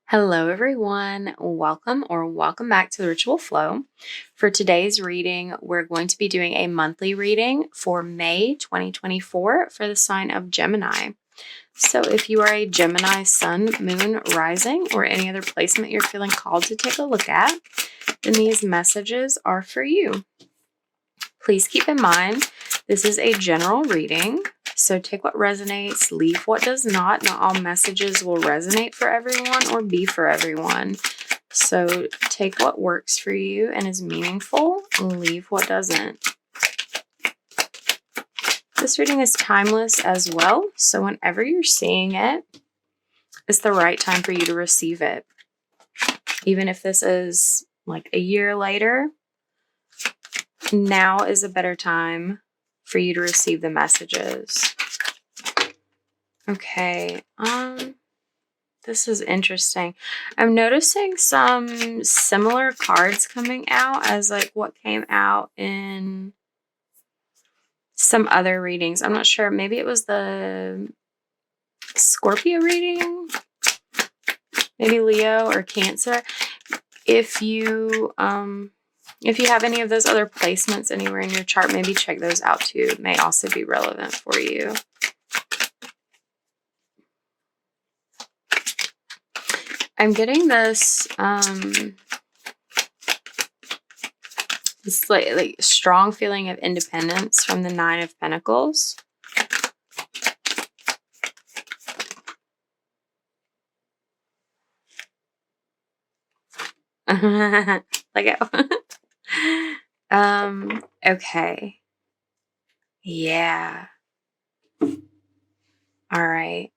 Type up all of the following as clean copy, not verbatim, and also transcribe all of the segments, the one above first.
Hello, everyone. Welcome back to the Ritual Flow. For today's reading, we're going to be doing a monthly reading for May 2024 for the sign of Gemini. So if you are a Gemini sun, moon, rising, or any other placement you're feeling called to take a look at, then these messages are for you. Please keep in mind, this is a general reading. So take what resonates, leave what does not. Not all messages will resonate for everyone or be for everyone. So take what works for you and is meaningful, and leave what doesn't. This reading is timeless as well. So whenever you're seeing it, it's the right time for you to receive it. Even if this is like a year later, now is a better time for you to receive the messages. Okay, this is interesting. I'm noticing some similar cards coming out as like what came out in some other readings. I'm not sure. Maybe it was the Scorpio reading, maybe Leo or Cancer. If you have any of those other placements anywhere in your chart, maybe check those out too. It may also be relevant for you. I'm getting this this like strong feeling of independence from the Nine of Pentacles. Let go. Okay. Yeah. All right.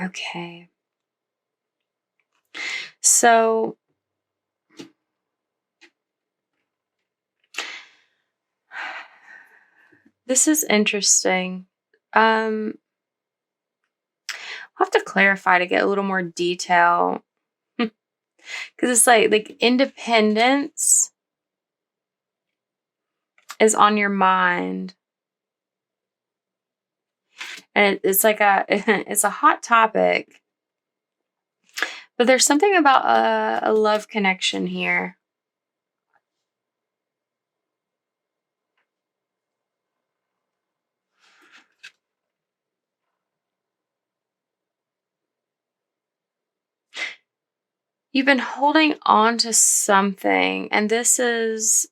Okay. So this is interesting. I'll have to clarify to get a little more detail. Because it's like independence is on your mind. And it's like it's a hot topic. But there's something about a love connection here. You've been holding on to something, and this is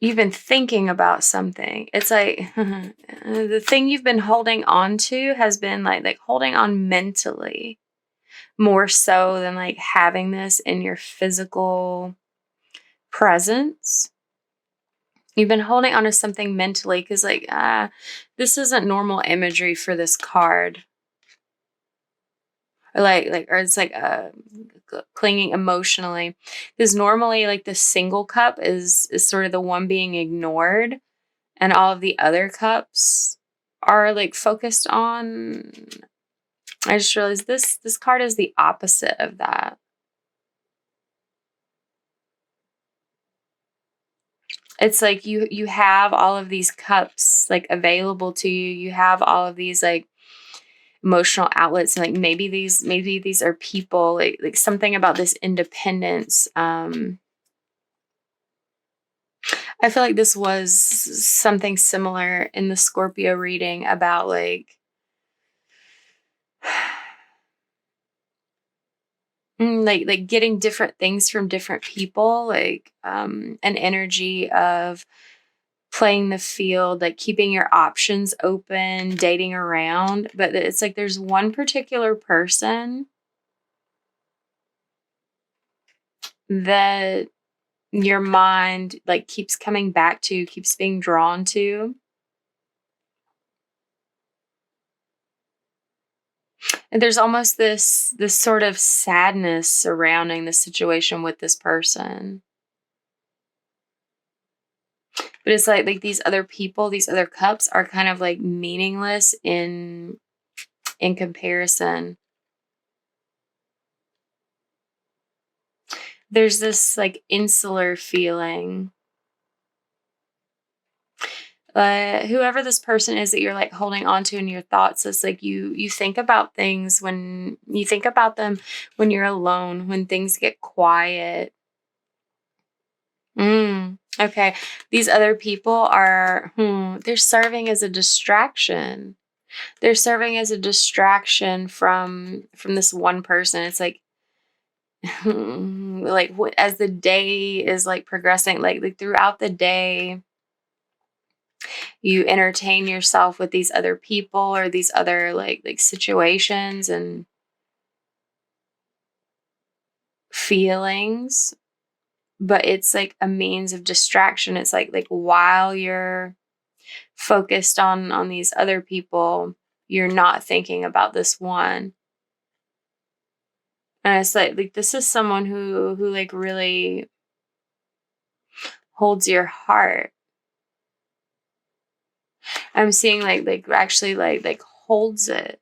You've been thinking about something. It's like the thing you've been holding on to has been like holding on mentally more so than like having this in your physical presence. You've been holding on to something mentally because like this isn't normal imagery for this card. Or it's like clinging emotionally, because normally like the single cup is sort of the one being ignored, and all of the other cups are like focused on. I just realized this card is the opposite of that. It's like you have all of these cups like available to you. You have all of these like emotional outlets, and like maybe these are people, like something about this independence. I feel like this was something similar in the Scorpio reading about like like getting different things from different people, like an energy of playing the field, like keeping your options open, dating around. But it's like there's one particular person that your mind like keeps coming back to, keeps being drawn to. And there's almost this sort of sadness surrounding the situation with this person. But it's like these other people, these other cups are kind of like meaningless in comparison. there's this like insular feeling. Whoever this person is that you're like holding on to in your thoughts, it's like you think about things when you think about them when you're alone, when things get quiet. Okay. These other people are, they're serving as a distraction. They're serving as a distraction from this one person. It's like, like as the day is like progressing, like throughout the day, you entertain yourself with these other people or these other like situations and feelings, but it's like a means of distraction. It's like while you're focused on these other people, you're not thinking about this one. And it's like this is someone who like really holds your heart. I'm seeing like actually like holds it.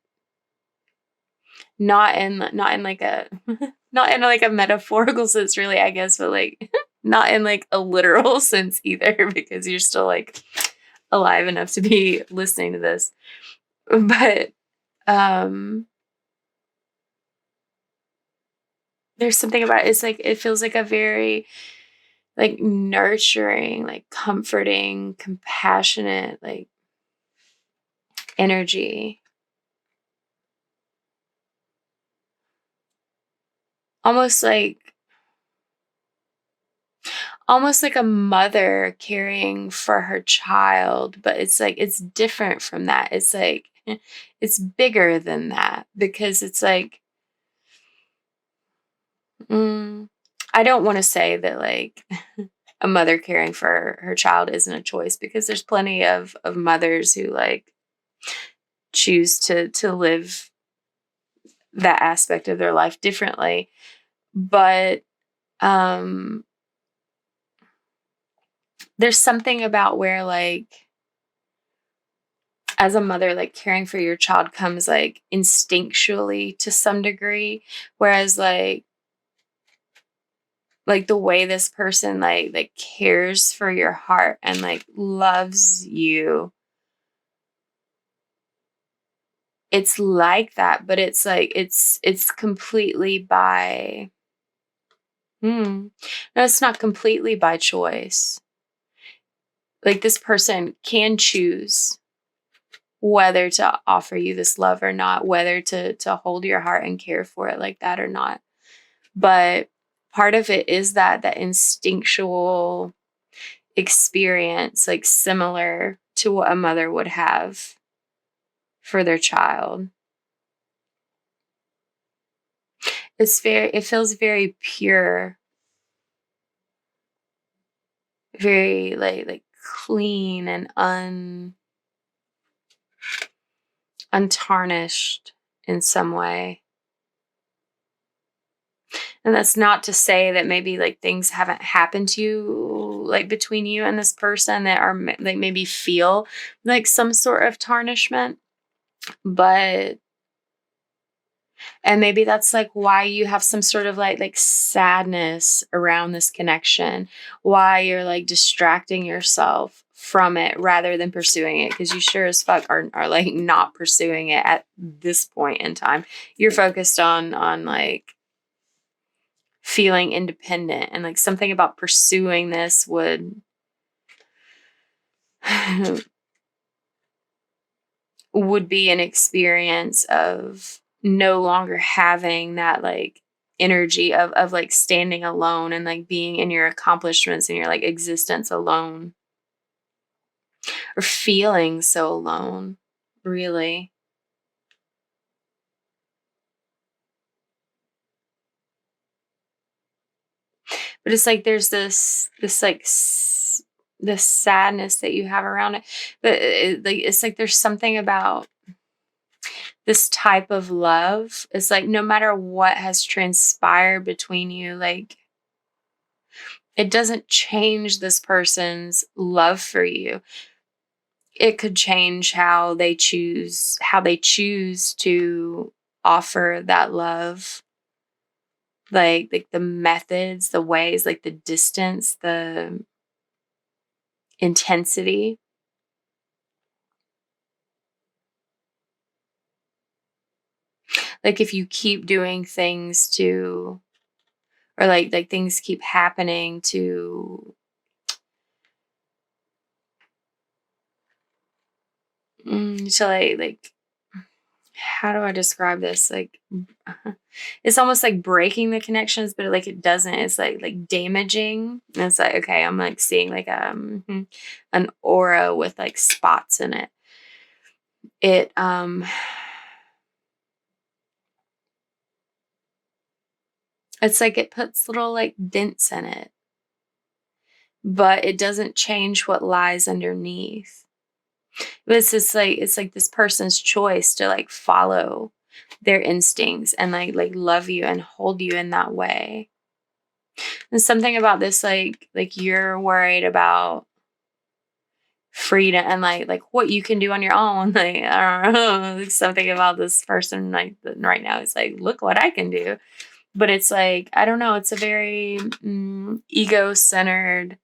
Not in like a not in like a metaphorical sense really, I guess, but like not in like a literal sense either, because you're still like alive enough to be listening to this. But there's something about it. It's like it feels like a very like nurturing, like comforting, compassionate, like energy. Almost like a mother caring for her child, but it's like it's different from that. It's like it's bigger than that, because it's like I don't want to say that like a mother caring for her child isn't a choice, because there's plenty of mothers who like choose to live that aspect of their life differently. But there's something about where like as a mother, like caring for your child comes like instinctually to some degree, whereas like the way this person like cares for your heart and like loves you, it's like that, but it's like it's completely by no, it's not completely by choice. Like this person can choose whether to offer you this love or not, whether to hold your heart and care for it like that or not. But part of it is that instinctual experience, like similar to what a mother would have for their child. It feels very pure, very like clean and untarnished in some way. And that's not to say that maybe like things haven't happened to you like between you and this person that are like maybe feel like some sort of tarnishment, but and maybe that's like why you have some sort of like sadness around this connection, why you're like distracting yourself from it rather than pursuing it, because you sure as fuck are like not pursuing it at this point in time. You're focused on like feeling independent, and like something about pursuing this would be an experience of no longer having that like energy of like standing alone and like being in your accomplishments and your like existence alone, or feeling so alone, really. But it's like there's this like this sadness that you have around it, but it's like there's something about this type of love. It's like no matter what has transpired between you, like it doesn't change this person's love for you. It could change how they choose to offer that love, like the methods, the ways, like the distance, the intensity. Like if you keep doing things to, or like things keep happening to like how do I describe this? Like it's almost like breaking the connections, but like it doesn't. It's like damaging. And it's like, okay, I'm like seeing like an aura with like spots in it. It's like it puts little like dents in it, but it doesn't change what lies underneath. But it's like this person's choice to like follow their instincts and like love you and hold you in that way. And something about this, like you're worried about freedom and like what you can do on your own. Like, I don't know, like something about this person like right now is like, look what I can do. But it's like, I don't know, it's a very ego-centered,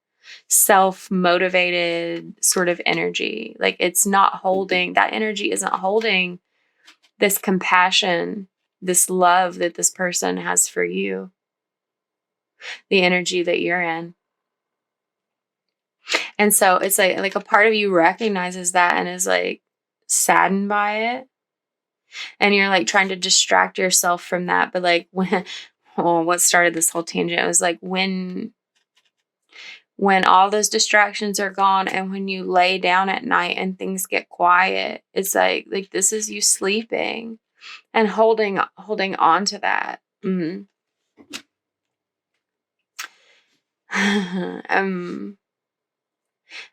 self-motivated sort of energy. Like it's not holding, that energy isn't holding this compassion, this love that this person has for you, the energy that you're in. And so it's like a part of you recognizes that and is like saddened by it. And you're like trying to distract yourself from that. But like what started this whole tangent was like when all those distractions are gone and when you lay down at night and things get quiet, it's like this is you sleeping and holding on to that.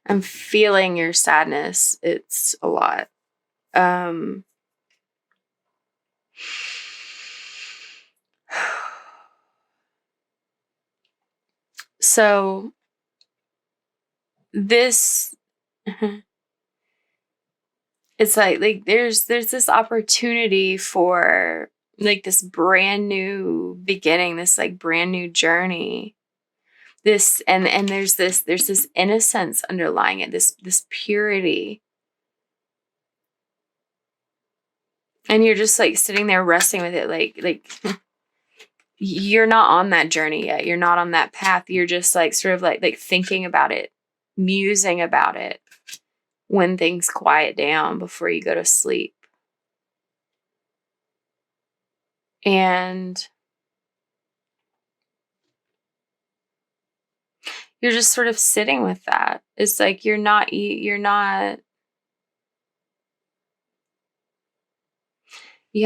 I'm feeling your sadness. It's a lot. So this it's like there's this opportunity for like this brand new beginning, this like brand new journey. This and there's this innocence underlying it, this purity. And you're just like sitting there resting with it, like you're not on that journey yet. You're not on that path. You're just like sort of like thinking about it, musing about it when things quiet down before you go to sleep. And you're just sort of sitting with that. It's like you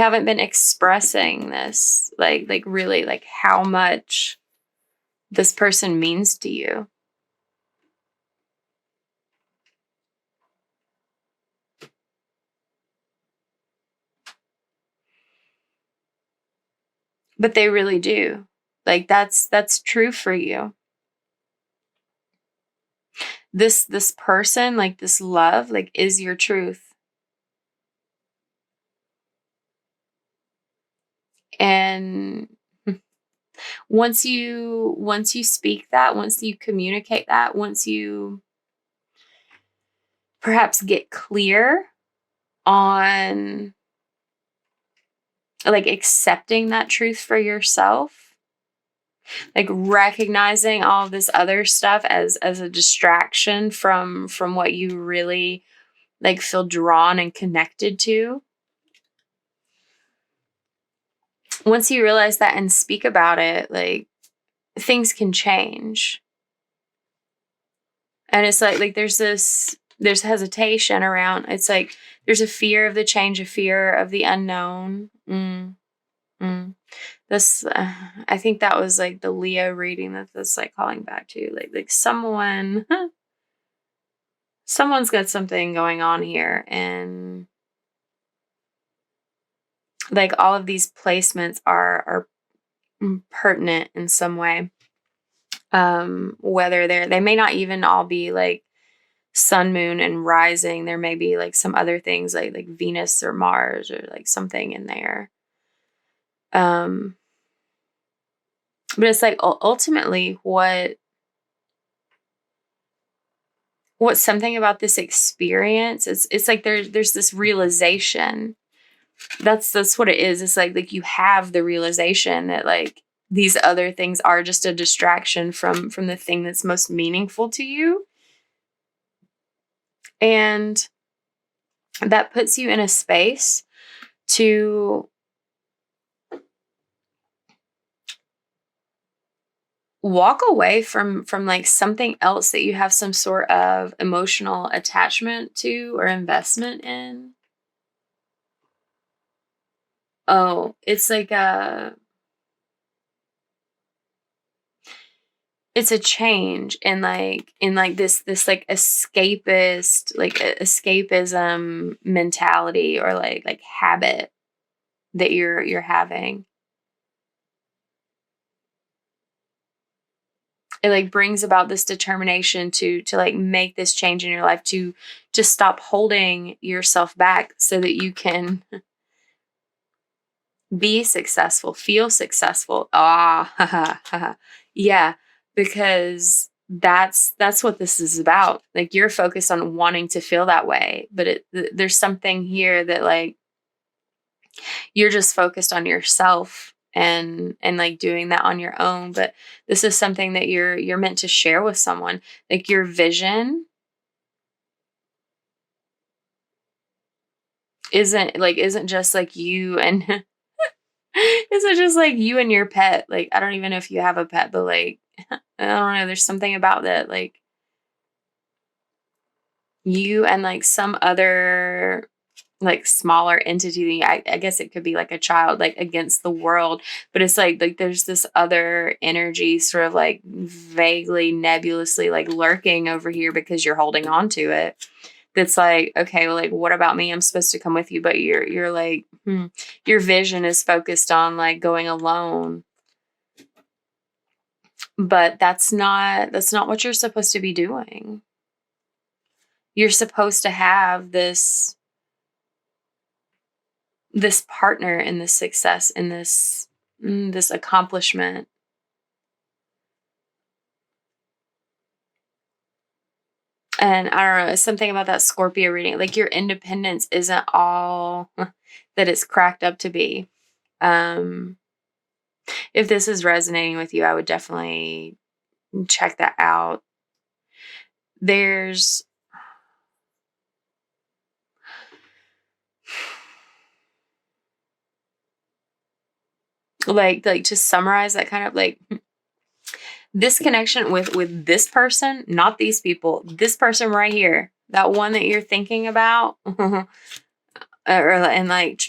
haven't been expressing this, like really like how much this person means to you. But they really do. Like that's true for you. This person, like this love, like is your truth. And once you speak that, once you communicate that, once you perhaps get clear on like accepting that truth for yourself, like recognizing all of this other stuff as a distraction from what you really like feel drawn and connected to. Once you realize that and speak about it, like things can change. And it's like there's hesitation around, it's like there's a fear of the change, a fear of the unknown. This I think that was like the Leo reading that's like calling back to like someone's got something going on here, and like all of these placements are pertinent in some way. Whether they may not even all be like sun, moon, and rising. There may be like some other things like Venus or Mars or like something in there. But it's like ultimately what's something about this experience, it's like there's this realization. That's what it is. It's like you have the realization that like these other things are just a distraction from the thing that's most meaningful to you. And that puts you in a space to walk away from like something else that you have some sort of emotional attachment to or investment in. Oh, it's like it's a change in like this like escapist, like escapism mentality or like habit that you're having. It like brings about this determination to like make this change in your life, to just stop holding yourself back so that you can be successful, feel successful. Yeah, because that's what this is about. Like you're focused on wanting to feel that way, but there's something here that like you're just focused on yourself and like doing that on your own. But this is something that you're meant to share with someone. Like your vision isn't just like you and isn't just like you and your pet. Like I don't even know if you have a pet, but like I don't know, there's something about that, like you and like some other like smaller entity. I guess it could be like a child, like against the world, but it's like there's this other energy sort of like vaguely nebulously like lurking over here because you're holding on to it. That's like, okay, well, like what about me? I'm supposed to come with you, but you're like your vision is focused on like going alone. But that's not what you're supposed to be doing. You're supposed to have this partner in this success, in this this accomplishment. And I don't know, it's something about that Scorpio reading. Like your independence isn't all that it's cracked up to be. If this is resonating with you, I would definitely check that out. There's like to summarize that kind of like this connection with this person, not these people, this person right here, that one that you're thinking about, and like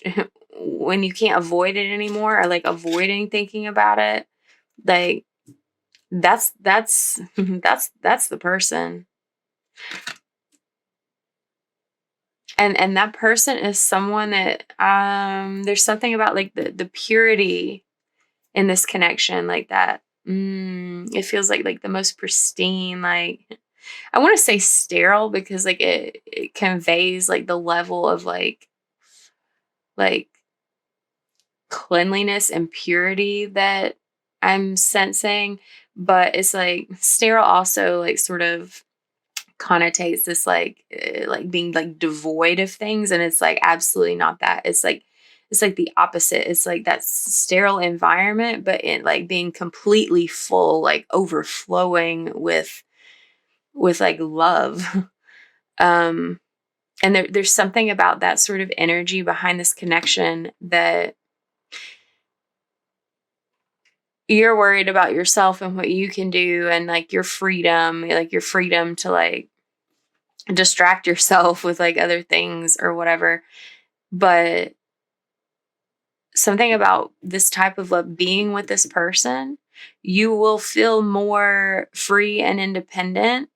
when you can't avoid it anymore, or like avoiding thinking about it, like that's that's the person. And that person is someone that there's something about like the purity in this connection, like that. It feels like the most pristine, like I want to say sterile because like it conveys like the level of like cleanliness and purity that I'm sensing, but it's like sterile also like sort of connotates this like being like devoid of things, and it's like absolutely not that. It's like the opposite. It's like that sterile environment, but it like being completely full, like overflowing with like love. um and there's something about that sort of energy behind this connection that you're worried about yourself and what you can do, and like your freedom to like distract yourself with like other things or whatever. But something about this type of love, being with this person, you will feel more free and independent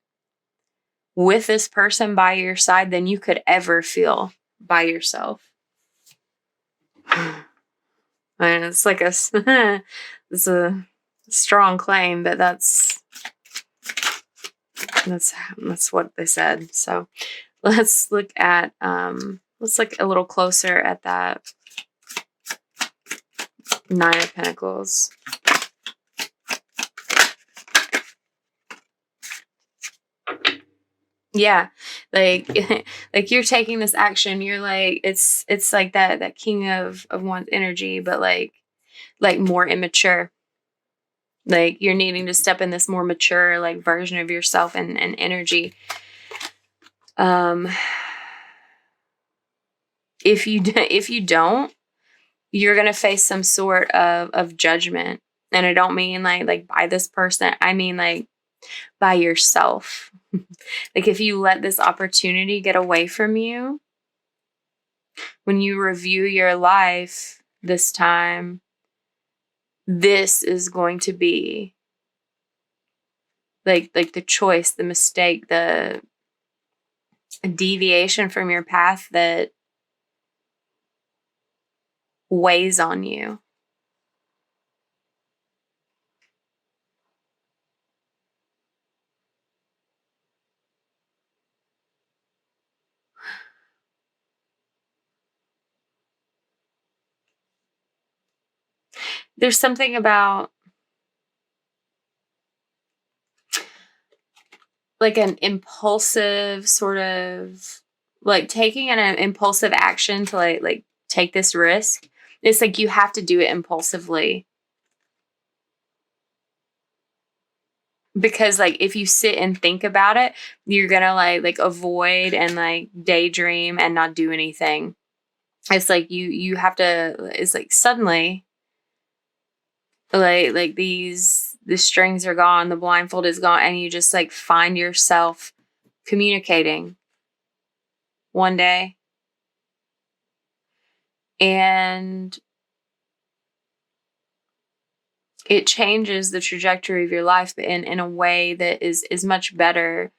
with this person by your side than you could ever feel by yourself. And it's like it's a strong claim, but that's what they said. So let's look at let's look a little closer at that Nine of Pentacles. Yeah. Like like you're taking this action, you're like it's like that king of one's energy, but like more immature. Like you're needing to step in this more mature like version of yourself and energy. If you don't, you're gonna face some sort of judgment. And I don't mean like by this person. I mean like by yourself. Like if you let this opportunity get away from you, when you review your life this time, this is going to be like the choice, the mistake, the deviation from your path that weighs on you. There's something about like an impulsive sort of like taking an impulsive action to like take this risk. It's like you have to do it impulsively. Because like if you sit and think about it, you're gonna like avoid and like daydream and not do anything. It's like you have to, it's like suddenly like the strings are gone, the blindfold is gone, and you just like find yourself communicating one day. And it changes the trajectory of your life, but in a way that is much better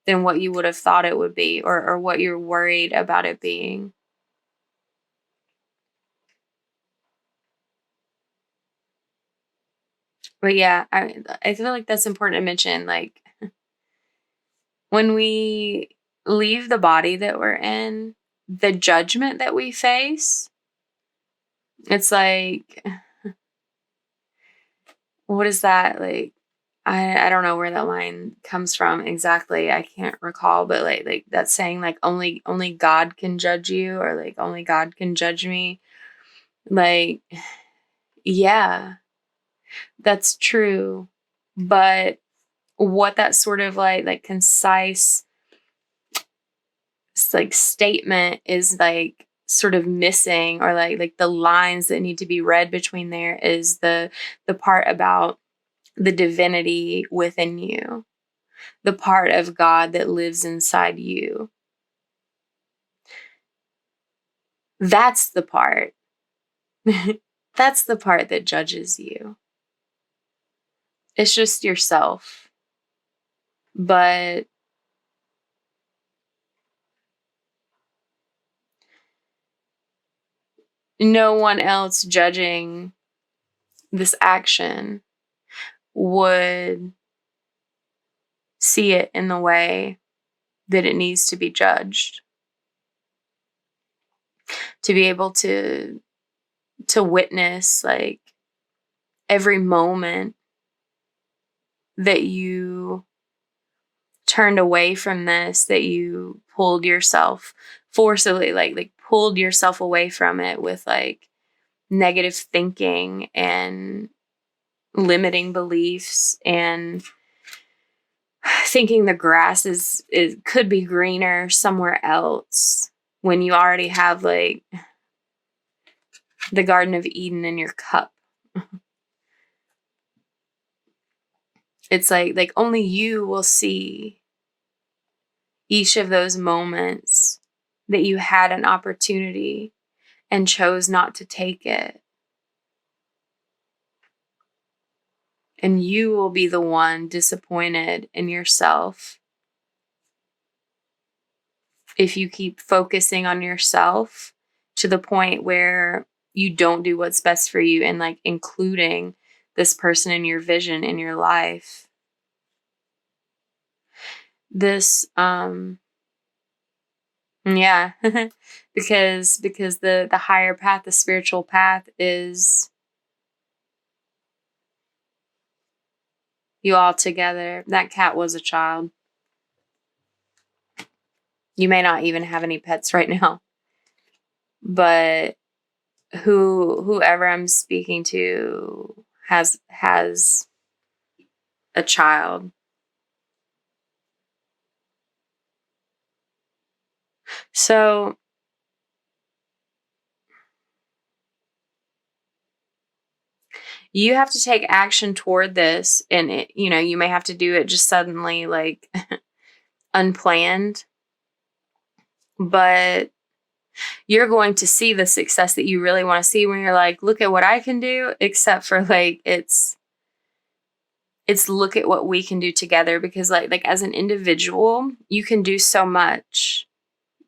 than what you would have thought it would be, or what you're worried about it being. But yeah, I feel like that's important to mention. Like when we leave the body that we're in, the judgment that we face, it's like, what is that? Like, I don't know where that line comes from exactly. I can't recall, but like that saying like only God can judge you, or like only God can judge me. Like, yeah, that's true. But what that sort of like concise like statement is like sort of missing, or like the lines that need to be read between there, is the part about the divinity within you, the part of God that lives inside you. That's the part. That's the part that judges you. It's just yourself. But no one else judging this action would see it in the way that it needs to be judged. To be able to witness like every moment that you turned away from this, that you pulled yourself forcibly, like pulled yourself away from it with like negative thinking and limiting beliefs, and thinking the grass is could be greener somewhere else, when you already have like the Garden of Eden in your cup. It's like only you will see each of those moments that you had an opportunity and chose not to take it. And you will be the one disappointed in yourself if you keep focusing on yourself to the point where you don't do what's best for you, and like including this person in your vision in your life. This yeah. because the higher path, the spiritual path, is you all together. That cat was a child. You may not even have any pets right now, but whoever I'm speaking to has a child. So you have to take action toward this, and it, you know, you may have to do it just suddenly, like unplanned, but you're going to see the success that you really want to see when you're like, look at what I can do, except for like it's look at what we can do together, because like as an individual, you can do so much.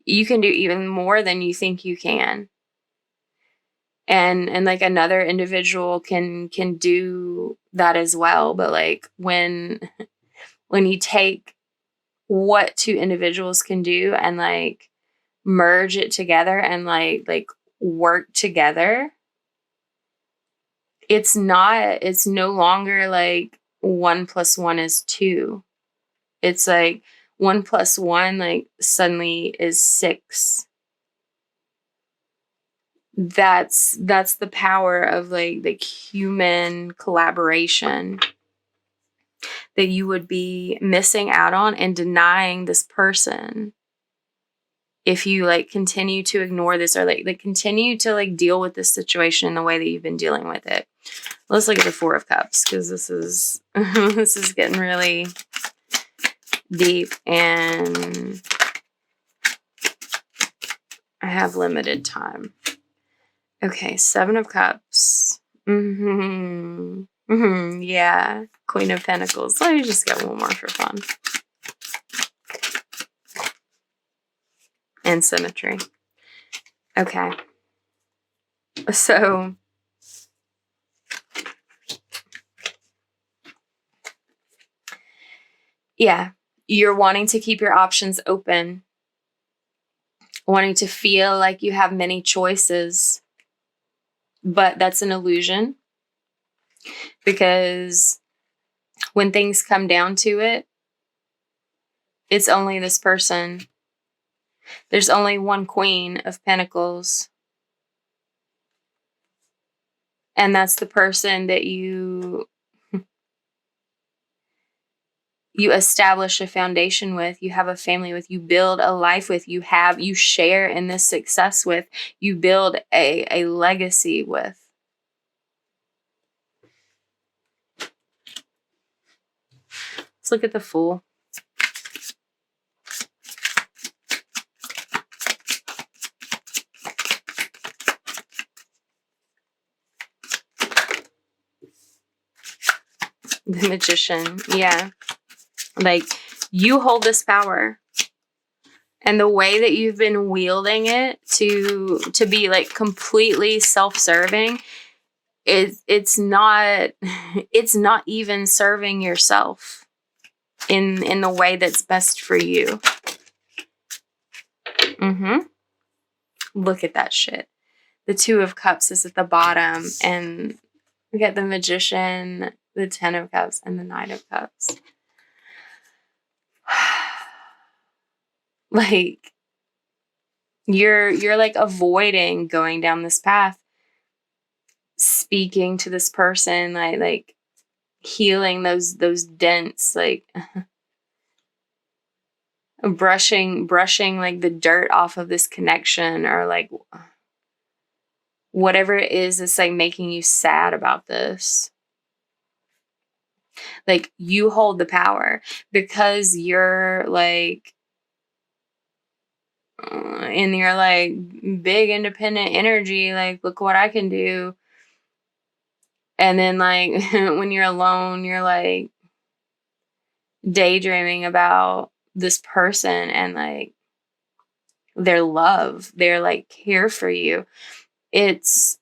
You can do even more than you think you can. And like another individual can do that as well, but like when you take what two individuals can do and like merge it together and like work together, it's no longer like 1 + 1 is 2. It's like 1 + 1 like suddenly is 6. That's the power of like human collaboration that you would be missing out on and denying this person if you like continue to ignore this, or like continue to like deal with this situation in the way that you've been dealing with it. Let's look at the 4 of Cups, because this is this is getting really deep, and I have limited time. Okay, 7 of Cups. Yeah, Queen of Pentacles. Let me just get one more for fun. And symmetry. Okay. So yeah, you're wanting to keep your options open, wanting to feel like you have many choices, but that's an illusion, because when things come down to it, it's only this person. There's only one Queen of Pentacles, and that's the person that you establish a foundation with, you have a family with, you build a life with, you share in this success with, you build a legacy with. Let's look at the Fool. The Magician. Yeah. Like, you hold this power. And the way that you've been wielding it to be like completely self-serving, it's not even serving yourself in the way that's best for you. Look at that shit. The 2 of Cups is at the bottom, and we got the Magician, the 10 of Cups, and the 9 of Cups. Like, you're like avoiding going down this path, speaking to this person, like healing those dents, like brushing like the dirt off of this connection, or like whatever it is that's like making you sad about this. Like, you hold the power, because you're like in your like big independent energy, like, look what I can do. And then like when you're alone, you're like daydreaming about this person and like their love, their like care for you. It's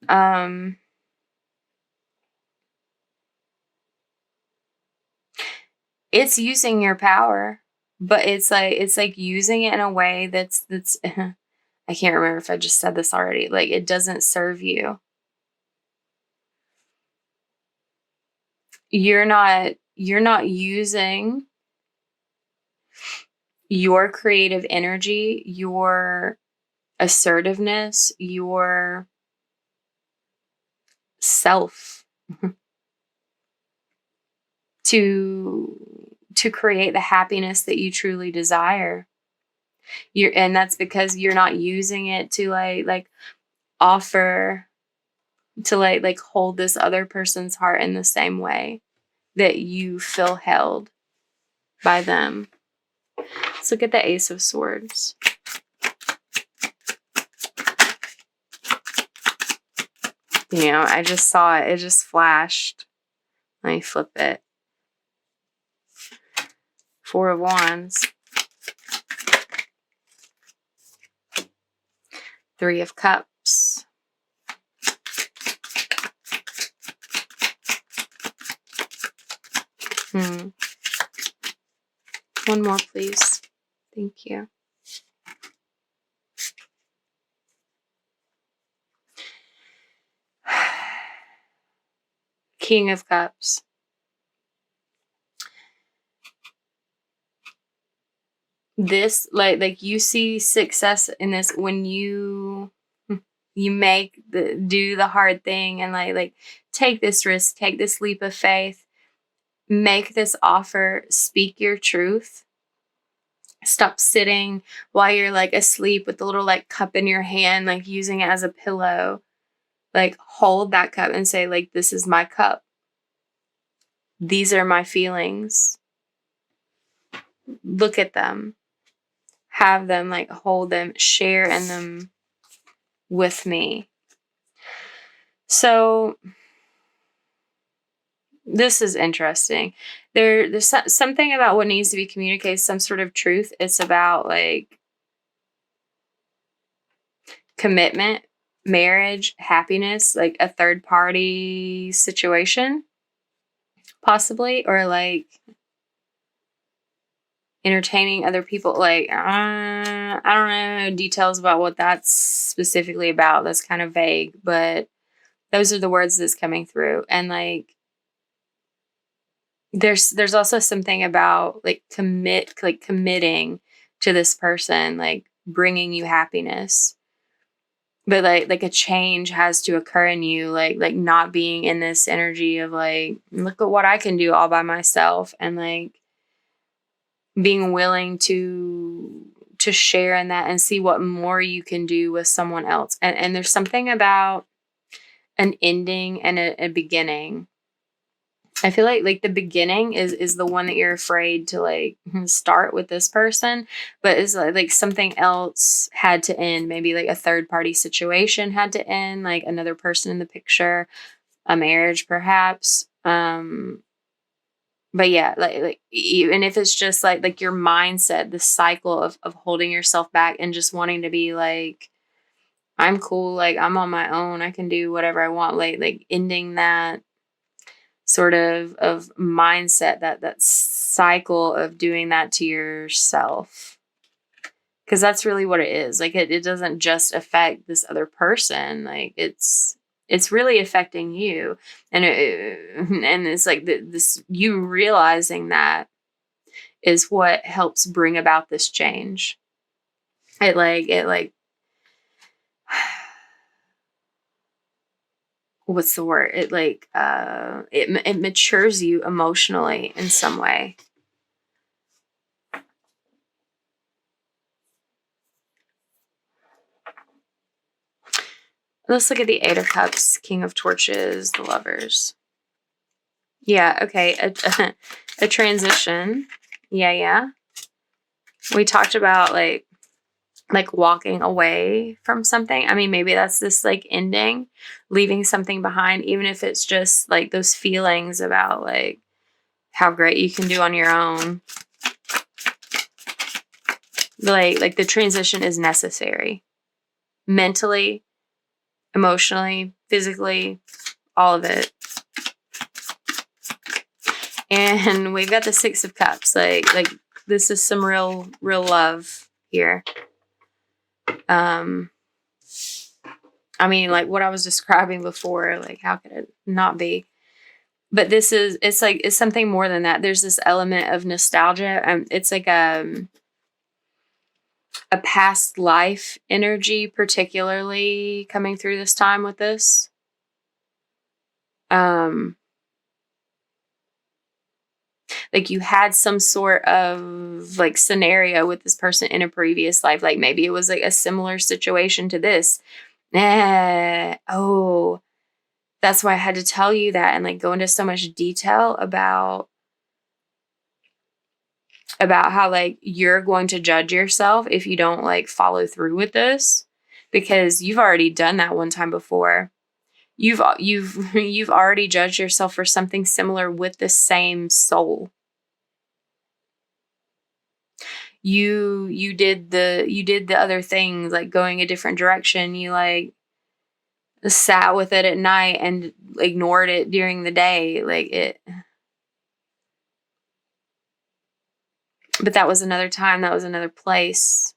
it's using your power, but it's like using it in a way that's I can't remember if I just said this already. Like, it doesn't serve you. You're not using your creative energy, your assertiveness, your self to create the happiness that you truly desire. And that's because you're not using it to like offer to like hold this other person's heart in the same way that you feel held by them. Let's look at the Ace of Swords. You know, I just saw it. It just flashed. Let me flip it. Four of Wands. Three of Cups. One more, please. Thank you. King of Cups. This, like you see success in this when you do the hard thing and like take this risk, take this leap of faith, make this offer, speak your truth. Stop sitting while you're like asleep with the little like cup in your hand, like using it as a pillow. Like hold that cup and say like, this is my cup. These are my feelings. Look at them. Have them, like hold them, share in them with me. So this is interesting. There's something about what needs to be communicated, some sort of truth. It's about like commitment, marriage, happiness, like a third party situation, possibly, or like entertaining other people. Like, I don't know details about what that's specifically about. That's kind of vague, but those are the words that's coming through. And like, there's also something about like committing to this person, like bringing you happiness. But like a change has to occur in you, like not being in this energy of like, look at what I can do all by myself, and like being willing to share in that and see what more you can do with someone else. And there's something about an ending and a beginning. I feel like the beginning is the one that you're afraid to like start with this person, but it's like something else had to end. Maybe like a third party situation had to end, like another person in the picture, a marriage perhaps. But yeah, like even if it's just like your mindset, the cycle of holding yourself back and just wanting to be like, I'm cool, like I'm on my own, I can do whatever I want, like ending that sort of mindset, that cycle of doing that to yourself. Because that's really what it is. Like it doesn't just affect this other person. Like it's really affecting you. And and it's like this, you realizing that is what helps bring about this change. It what's the word? It like it matures you emotionally in some way. Let's look at the Eight of Cups, King of Torches, the Lovers. Yeah, okay, a transition. Yeah. We talked about like walking away from something. I mean, maybe that's this like ending, leaving something behind, even if it's just like those feelings about like how great you can do on your own. Like the transition is necessary. Mentally, emotionally, physically, all of it. And we've got the Six of Cups. Like this is some real love here. I mean, like what I was describing before, like how could it not be? But it's something more than that. There's this element of nostalgia. It's like a past life energy, particularly coming through this time with this. Like you had some sort of like scenario with this person in a previous life. Like maybe it was like a similar situation to this. Oh, that's why I had to tell you that and like go into so much detail about how like you're going to judge yourself if you don't like follow through with this, because you've already done that one time before. You've already judged yourself for something similar with the same soul. You did the other things, like going a different direction. You like sat with it at night and ignored it during the day, like it. But that was another time, that was another place.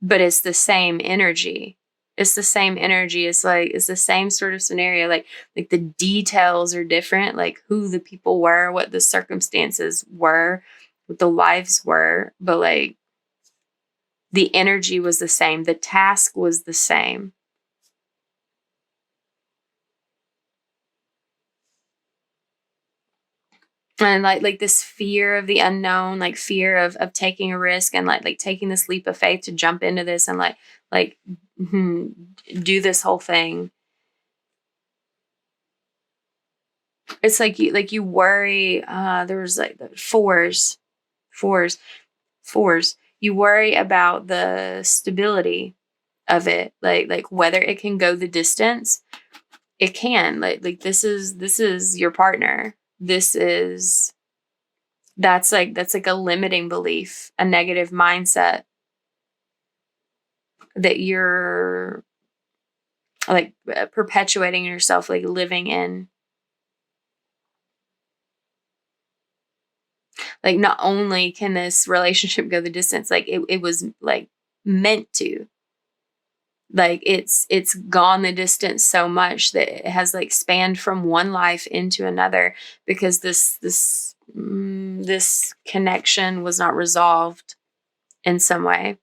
But it's the same energy. It's the same energy. It's like, it's the same sort of scenario. Like the details are different, like who the people were, what the circumstances were, what the lives were. But like the energy was the same. The task was the same. And like this fear of the unknown, like fear of taking a risk and like taking this leap of faith to jump into this and like do this whole thing. It's like you worry. There was like the fours. You worry about the stability of it, like whether it can go the distance. It can. Like this is your partner. That's like a limiting belief, a negative mindset that you're like perpetuating yourself, like living in. Like not only can this relationship go the distance, like it was like meant to. Like it's gone the distance so much that it has like spanned from one life into another, because this connection was not resolved in some way.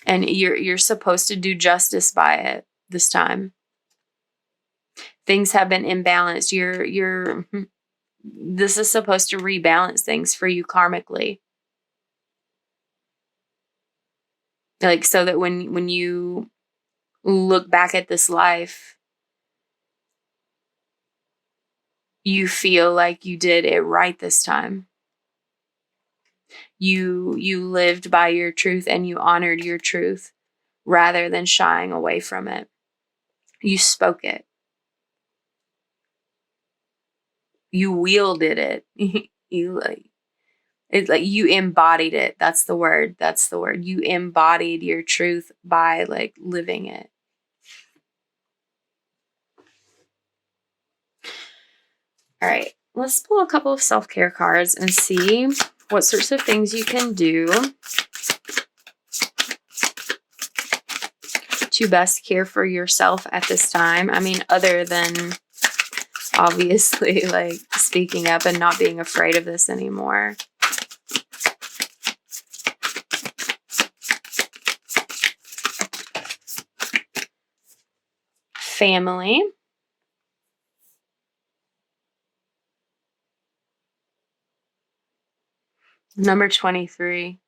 And you're supposed to do justice by it this time. Things have been imbalanced. This is supposed to rebalance things for you karmically. Like so that when you look back at this life, you feel like you did it right this time. You lived by your truth and you honored your truth rather than shying away from it. You spoke it. You wielded it. It's like you embodied it. That's the word. You embodied your truth by like living it. All right, let's pull a couple of self-care cards and see what sorts of things you can do to best care for yourself at this time. I mean, other than obviously like speaking up and not being afraid of this anymore. Family. Number 23.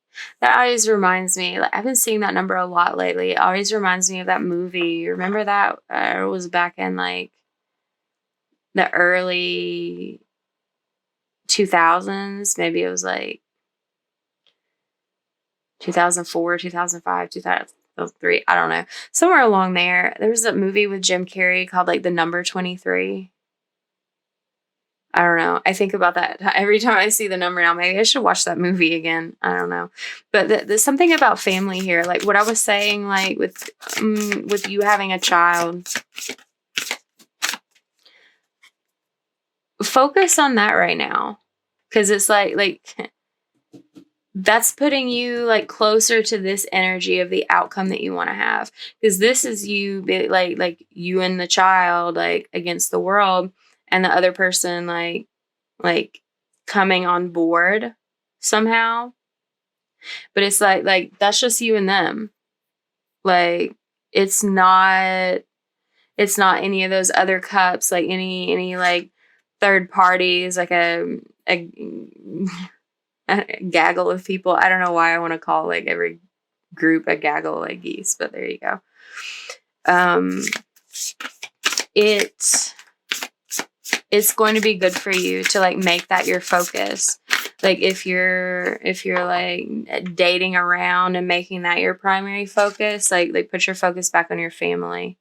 That always reminds me, like, I've been seeing that number a lot lately. It always reminds me of that movie. Remember that? It was back in like the early 2000s. Maybe it was like 2004, 2005, 2003. I don't know. Somewhere along there. There was a movie with Jim Carrey called like The Number 23. I don't know. I think about that every time I see the number now. Maybe I should watch that movie again. I don't know. But there's something about family here. Like what I was saying, like with you having a child. Focus on that right now. Because it's like that's putting you like closer to this energy of the outcome that you want to have. Because this is you like you and the child like against the world, and the other person like coming on board somehow. But it's like that's just you and them. Like it's not any of those other cups, like any like third parties, like a gaggle of people. I don't know why I want to call like every group a gaggle like geese, but there you go. It's going to be good for you to like make that your focus. Like if you're like dating around and making that your primary focus, like put your focus back on your family.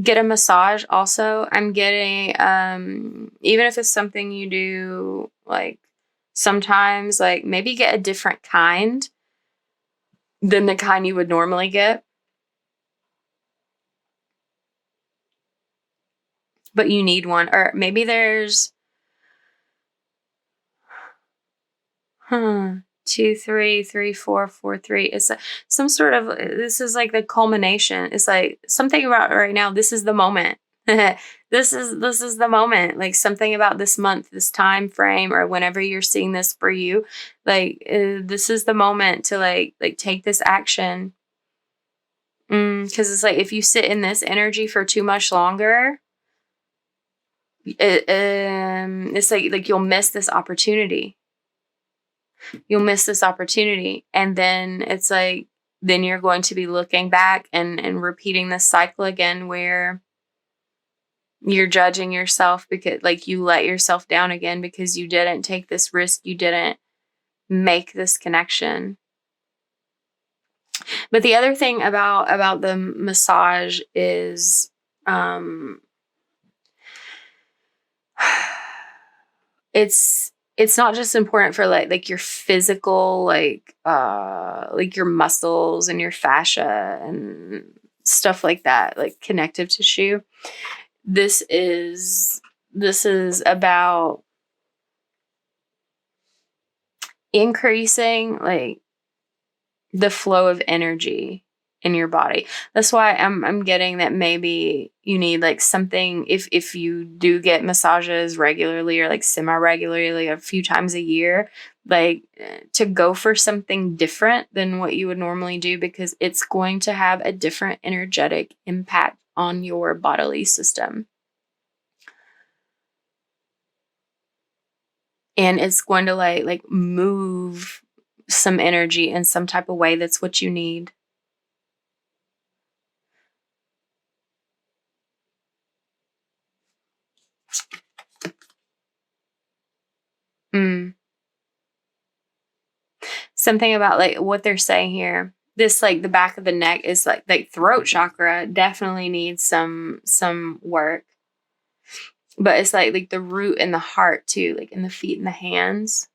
Get a massage also. I'm getting, even if it's something you do, like sometimes, like maybe get a different kind than the kind you would normally get. But you need one. Or maybe there's, 2, 3, 3, 4, 4, 3. It's some sort of, this is like the culmination. It's like something about right now. This is the moment. This is the moment. Like something about this month, this time frame, or whenever you're seeing this for you, like this is the moment to like take this action. Because it's like if you sit in this energy for too much longer, it's like you'll miss this opportunity. You'll miss this opportunity. And then it's like, then you're going to be looking back and repeating this cycle again where you're judging yourself because like you let yourself down again because you didn't take this risk. You didn't make this connection. But the other thing about the massage is, it's not just important for like your physical, like your muscles and your fascia and stuff like that, like connective tissue. This is about increasing like the flow of energy in your body. That's why I'm getting that maybe you need like something, if you do get massages regularly or like semi-regularly, like a few times a year, like to go for something different than what you would normally do, because it's going to have a different energetic impact on your bodily system. And it's going to like move some energy in some type of way that's what you need. Something about like what they're saying here. This like the back of the neck is like throat chakra definitely needs some work. But it's like the root and the heart too, like in the feet and the hands.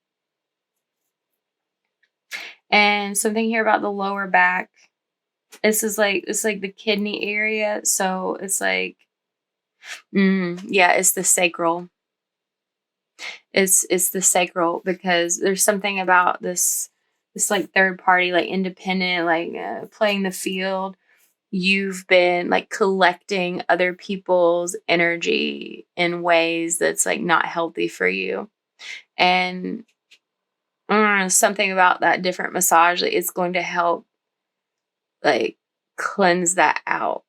And something here about the lower back. This is like it's like the kidney area. So it's like yeah, it's the sacral. It's the sacral, because there's something about this like third party, like independent, like playing the field. You've been like collecting other people's energy in ways that's like not healthy for you. And something about that different massage, like, it's going to help like cleanse that out.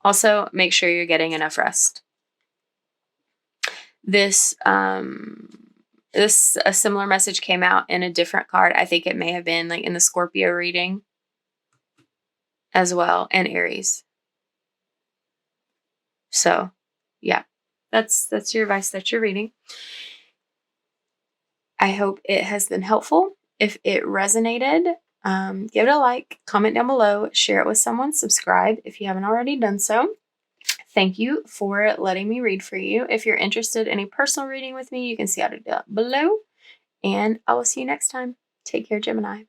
Also, make sure you're getting enough rest. This a similar message came out in a different card. I think it may have been like in the Scorpio reading as well, and Aries. So yeah, that's your advice. That's your reading. I hope it has been helpful. If it resonated, give it a like, comment down below, share it with someone, subscribe if you haven't already done so. Thank you for letting me read for you. If you're interested in a personal reading with me, you can see how to do that below. And I will see you next time. Take care, Gemini.